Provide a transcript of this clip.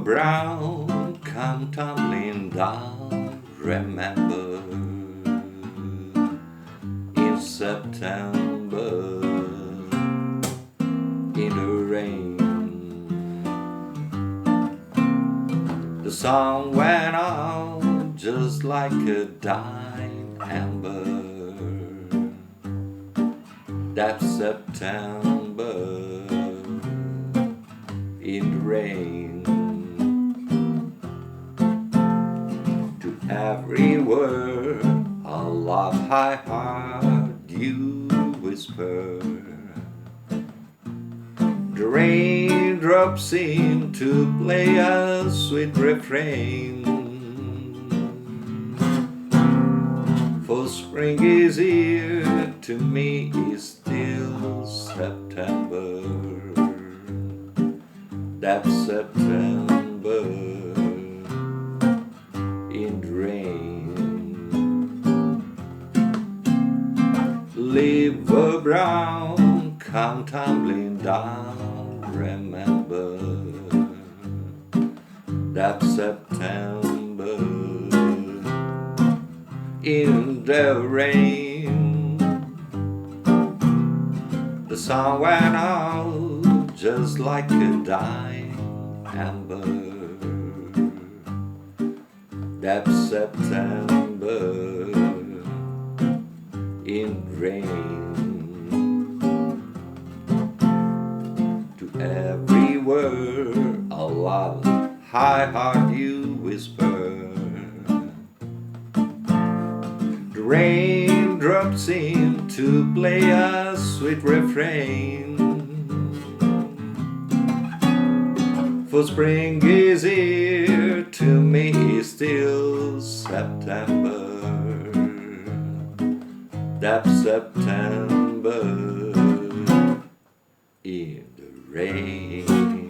brown come tumbling down. Remember in September in the rain, the sun went out just like a dying ember. That September in the rain, to every word a love high heart you whisper. The raindrops seem to play a sweet refrain, for spring is here, to me is still September. That September in the rain. Leave a brown come tumbling down. Remember that September in the rain. The sun went out just like a dying ember. That September in rain. To every word a love high heart you whisper. The raindrops seem to play a sweet refrain, for spring is here, to me is still September. That September in the rain.